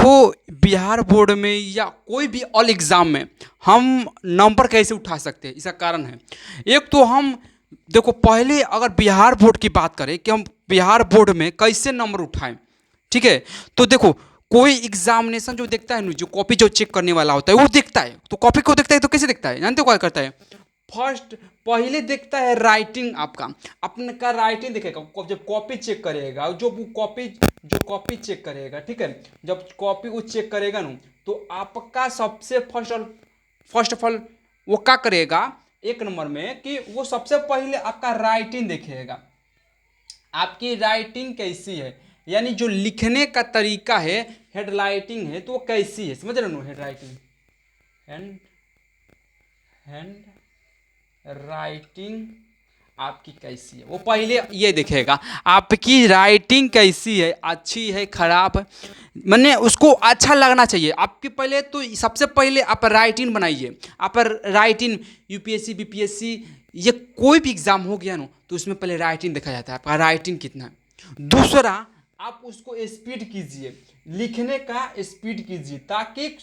देखो, बिहार बोर्ड में या कोई भी ऑल एग्ज़ाम में हम नंबर कैसे उठा सकते हैं, इसका कारण है। एक तो हम देखो, पहले अगर बिहार बोर्ड की बात करें कि हम बिहार बोर्ड में कैसे नंबर उठाएं, ठीक है। तो देखो, कोई एग्जामिनेशन जो देखता है ना, जो कॉपी जो चेक करने वाला होता है वो देखता है, तो कॉपी को देखता है तो कैसे देखता है, जानते हो क्या करता है? फर्स्ट पहले देखता है राइटिंग आपका, अपने का राइटिंग देखेगा। जब कॉपी चेक करेगा, जो कॉपी चेक करेगा, ठीक है, जब कॉपी को चेक करेगा ना, तो आपका सबसे फर्स्ट ऑफ ऑल वो क्या करेगा एक नंबर में, कि वो सबसे पहले आपका राइटिंग देखेगा, आपकी राइटिंग कैसी है, यानी जो लिखने का तरीका है, हेड राइटिंग है तो वो कैसी है, समझ रहे हो? Head writing, hand hand writing आपकी कैसी है, वो पहले ये देखेगा आपकी राइटिंग कैसी है, अच्छी है खराब है, मैंने उसको अच्छा लगना चाहिए आपके। पहले तो सबसे पहले आप राइटिंग बनाइए। आप राइटिंग यूपीएससी बीपीएससी ये कोई भी एग्जाम हो गया ना, तो उसमें पहले राइटिंग देखा जाता है, आपका राइटिंग कितना है। दूसरा, आप उसको स्पीड कीजिए, लिखने का स्पीड कीजिए, ताकि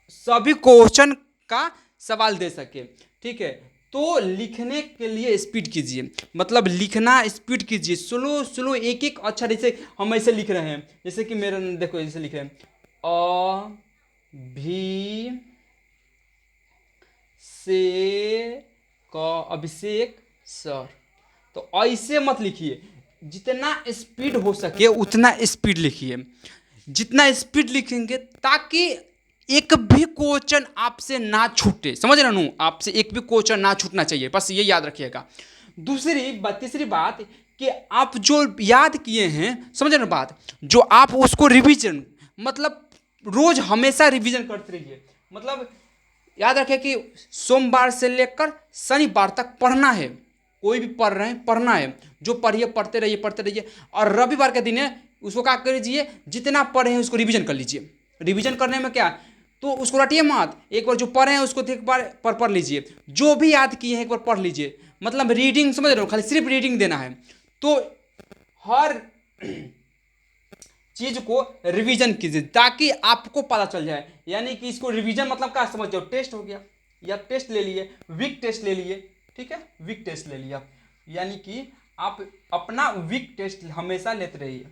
सभी क्वेश्चन का सवाल दे सके, ठीक है। तो लिखने के लिए स्पीड कीजिए, मतलब लिखना स्पीड कीजिए, स्लो स्लो एक एक अक्षर। जैसे हम ऐसे लिख रहे हैं, जैसे कि मेरा देखो ऐसे लिख रहे हैं, अ भी से क अभिषेक सर, तो ऐसे मत लिखिए, जितना स्पीड हो सके उतना स्पीड लिखिए, जितना स्पीड लिखेंगे ताकि एक भी क्वेश्चन आपसे ना छूटे, समझ रहे हो? आपसे एक भी क्वेश्चन ना छूटना चाहिए, बस ये याद रखिएगा। तीसरी बात कि आप जो याद किए हैं, समझ रहे हो बात, जो आप उसको रिवीजन, मतलब रोज हमेशा रिवीजन करते रहिए। मतलब याद रखें कि सोमवार से लेकर शनिवार तक पढ़ना है, कोई भी पढ़ रहे हैं पढ़ना है, जो पढ़िए पढ़ते रहिए। और रविवार के दिन है उसको क्या कर लीजिए, जितना पढ़े हैं उसको रिवीजन कर लीजिए। रिवीजन करने में क्या, तो उसको रटिए मत, एक बार जो पढ़े हैं उसको एक बार पढ़ लीजिए, जो भी याद किए हैं एक बार पढ़ लीजिए। मतलब रीडिंग, समझ रहे हो, खाली सिर्फ रीडिंग देना है। तो हर चीज को रिवीजन कीजिए ताकि आपको पता चल जाए, यानी कि इसको रिवीजन मतलब क्या समझ जाओ, टेस्ट हो गया, या टेस्ट ले लिए, वीक टेस्ट ले लिए, ठीक है, वीक टेस्ट ले लिया, यानी कि आप अपना वीक टेस्ट हमेशा लेते रहिए,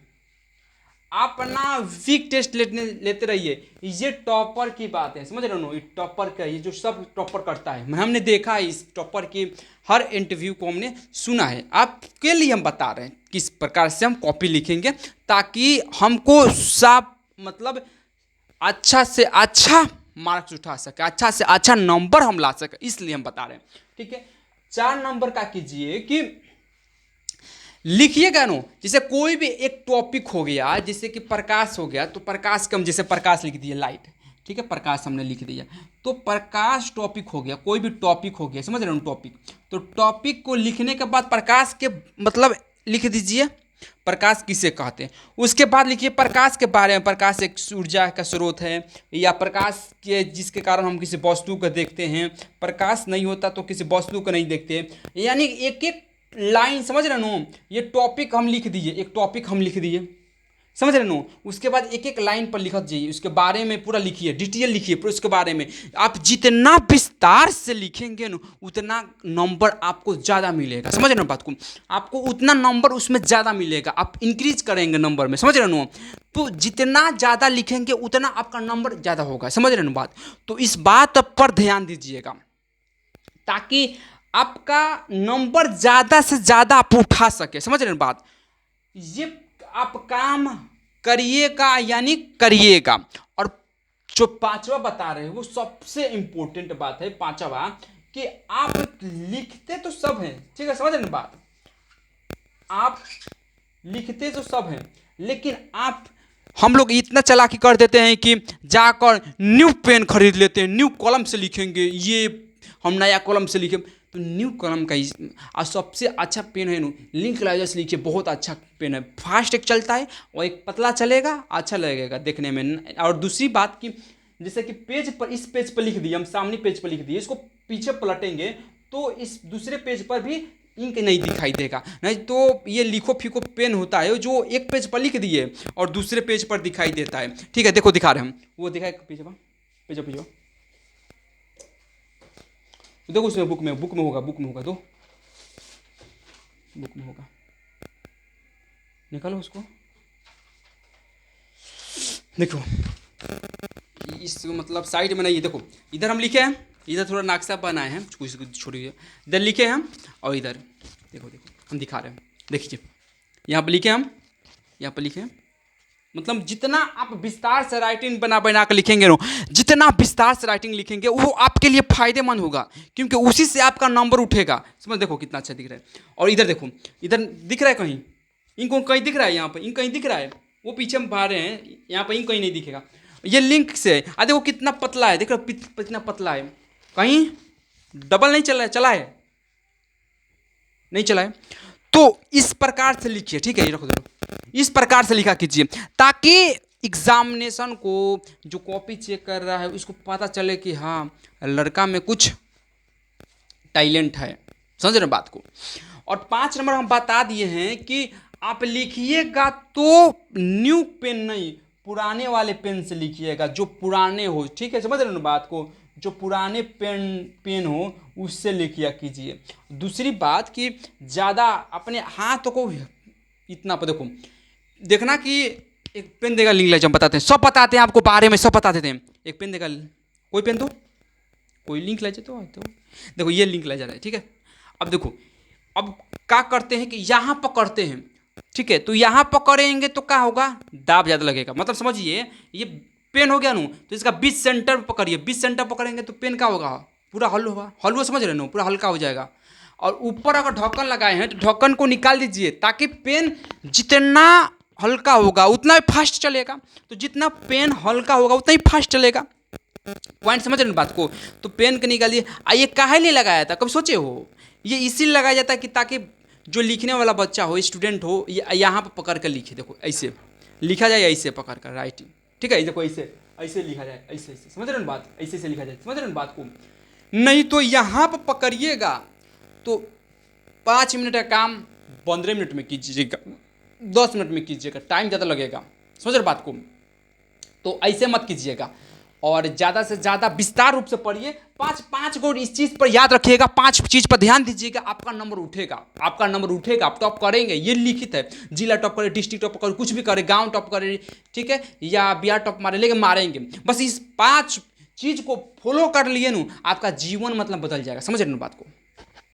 अपना वीक टेस्ट लेते रहिए। ये टॉपर की बात है, समझ रहे हो? ये टॉपर का, ये जो सब टॉपर करता है, हमने देखा है इस टॉपर की हर इंटरव्यू को हमने सुना है। आपके लिए हम बता रहे हैं किस प्रकार से हम कॉपी लिखेंगे ताकि हमको साफ, मतलब अच्छा से अच्छा मार्क्स उठा सके, अच्छा से अच्छा नंबर हम ला सके, इसलिए हम बता रहे हैं, ठीक है। 4 नंबर का कीजिए कि लिखिएगा नो, जैसे कोई भी एक टॉपिक हो गया, जैसे कि प्रकाश हो गया, तो प्रकाश का हम जैसे प्रकाश लिख दिए, लाइट, ठीक है, प्रकाश हमने लिख दिया, तो प्रकाश टॉपिक हो गया, कोई भी टॉपिक हो गया, समझ रहे हो टॉपिक। तो टॉपिक को लिखने के बाद प्रकाश के मतलब लिख दीजिए, प्रकाश किसे कहते हैं। उसके बाद लिखिए प्रकाश के बारे में, प्रकाश एक ऊर्जा का स्रोत है, या प्रकाश के जिसके कारण हम किसी वस्तु को देखते हैं, प्रकाश नहीं होता तो किसी वस्तु को नहीं देखते, यानी एक एक लाइन, समझ रहे नो, ये टॉपिक हम लिख दिए, एक टॉपिक हम लिख दिए, समझ रहे नो। उसके बाद एक एक लाइन पर लिखत जाइए, उसके बारे में पूरा लिखिए, डिटेल लिखिए पूरा उसके बारे में। आप जितना विस्तार से लिखेंगे ना, उतना नंबर आपको ज़्यादा मिलेगा, समझ रहे हो बात को, आपको उतना नंबर उसमें ज़्यादा मिलेगा, आप इंक्रीज करेंगे नंबर में, समझ रहे नो। तो जितना ज़्यादा लिखेंगे उतना आपका नंबर ज़्यादा होगा, समझ रहे हो बात। तो इस बात पर ध्यान दीजिएगा ताकि आपका नंबर ज़्यादा से ज़्यादा आप उठा सके, समझ रहे हैं बात। ये आप काम करिएगा, यानी करिएगा। और जो पांचवा बता रहे हैं वो सबसे इंपॉर्टेंट बात है, पांचवा, कि आप लिखते तो सब हैं, ठीक है, समझ रहे हैं बात, आप लिखते तो सब हैं, लेकिन आप, हम लोग इतना चालाकी कर देते हैं कि जाकर न्यू पेन खरीद लेते हैं, न्यू कलम से लिखेंगे, ये हम नया कलम से लिखे, तो न्यू कलम का और सबसे अच्छा पेन है लिंकलाइजर से लिखिए, बहुत अच्छा पेन है, फास्ट एक चलता है और एक पतला चलेगा, अच्छा लगेगा देखने में। और दूसरी बात कि जैसे कि पेज पर, इस पेज पर लिख दिए हम, सामने पेज पर लिख दिए, इसको पीछे पलटेंगे तो इस दूसरे पेज पर भी इंक नहीं दिखाई देगा। नहीं तो ये लिखो फीको पेन होता है जो एक पेज पर लिख दिए और दूसरे पेज पर दिखाई देता है। ठीक है, देखो दिखा रहे हैं हम, वो दिखाए पेज पर, पेज पर, पेज पर। देखो उसमें बुक में होगा, बुक में होगा, दो बुक में होगा, निकालो उसको। देखो इस मतलब साइड में नहीं है, देखो इधर हम लिखे हैं, इधर थोड़ा नक्शा बनाए हैं कुछ छोटी, इधर लिखे हैं हम, और इधर देखो हम दिखा रहे हैं, देखिए यहाँ पर लिखे हम, यहाँ पर लिखे हैं। मतलब जितना आप विस्तार से राइटिंग बना कर लिखेंगे ना, जितना विस्तार से राइटिंग लिखेंगे वो आपके लिए फायदेमंद होगा, क्योंकि उसी से आपका नंबर उठेगा। समझ, देखो कितना अच्छा दिख रहा है। और इधर देखो, इधर दिख रहा है कहीं, इनको कहीं दिख रहा है, यहाँ पर इंक कहीं दिख रहा है, वो पीछे हम बाहर हैं, यहाँ पर इंक कहीं नहीं दिखेगा। ये लिंक से देखो कितना पतला है, देख रहे हो कितना पतला है, कहीं डबल नहीं चला है, चला है नहीं चला है। तो इस प्रकार से लिखिए, ठीक है, ये रखो, इस प्रकार से लिखा कीजिए ताकि एग्जामिनेशन को जो कॉपी चेक कर रहा है उसको पता चले कि हाँ लड़का में कुछ टैलेंट है। समझ रहे बात को। और 5 नंबर हम बता दिए हैं कि आप लिखिएगा तो न्यू पेन नहीं, पुराने वाले पेन से लिखिएगा, जो पुराने हो। ठीक है, समझ रहे हो बात को, जो पुराने पेन हो उससे लिखिया कीजिए। दूसरी बात कि ज़्यादा अपने हाथ को इतना पर देखो, देखना कि एक पेन देगा, लिंक लाइज हम बताते हैं, सब बताते हैं आपको बारे में, सब बता देते हैं। एक पेन देगा, कोई पेन दो, कोई लिंक लाइज तो देखो ये लिंक ला जा रहा है। ठीक है, अब देखो, अब क्या करते हैं कि यहाँ पकड़ते हैं। ठीक है, तो यहाँ पकड़ेंगे तो क्या होगा, दाब ज़्यादा लगेगा। मतलब समझिए ये पेन हो गया ना, तो इसका बीच सेंटर पकड़िए, बीच सेंटर पकड़ेंगे तो पेन क्या होगा, पूरा हल होगा, हलवा समझ रहे ना, पूरा हल्का हो जाएगा। और ऊपर अगर ढक्कन लगाए हैं तो ढक्कन को निकाल दीजिए, ताकि पेन जितना हल्का होगा उतना ही फास्ट चलेगा। तो जितना पेन हल्का होगा उतना ही फास्ट चलेगा। पॉइंट समझ रहे हैं बात को। तो पेन के निकालिए। ये काहे लिए लगाया था, कब सोचे हो, ये इसीलिए लगाया जाता है कि ताकि जो लिखने वाला बच्चा हो, स्टूडेंट हो, यहाँ पर पकड़ कर लिखे। देखो ऐसे लिखा जाए, ऐसे पकड़ कर राइटिंग। ठीक है, देखो ऐसे ऐसे लिखा जाए, ऐसे ऐसे, समझ रहे हैं बात, ऐसे ऐसे लिखा जाए, समझ रहे हैं बात को। नहीं तो यहाँ पर पकड़िएगा तो 5 मिनट का काम 15 मिनट में कीजिएगा, 10 मिनट में कीजिएगा, टाइम ज़्यादा लगेगा। समझ रहे बात को। तो ऐसे मत कीजिएगा, और ज़्यादा से ज़्यादा विस्तार रूप से पढ़िए। 5 गो इस चीज़ पर याद रखिएगा, 5 चीज़ पर ध्यान दीजिएगा, आपका नंबर उठेगा, आपका नंबर उठेगा, आप टॉप करेंगे। ये लिखित है, जिला टॉप करे, डिस्ट्रिक्ट टॉप करे, कुछ भी करे, गांव टॉप करे, ठीक है, या बिहार टॉप मारे, लेकिन मारेंगे। बस इस 5 चीज़ को फॉलो कर लिए ना, आपका जीवन मतलब बदल जाएगा। समझ रहे ना बात को।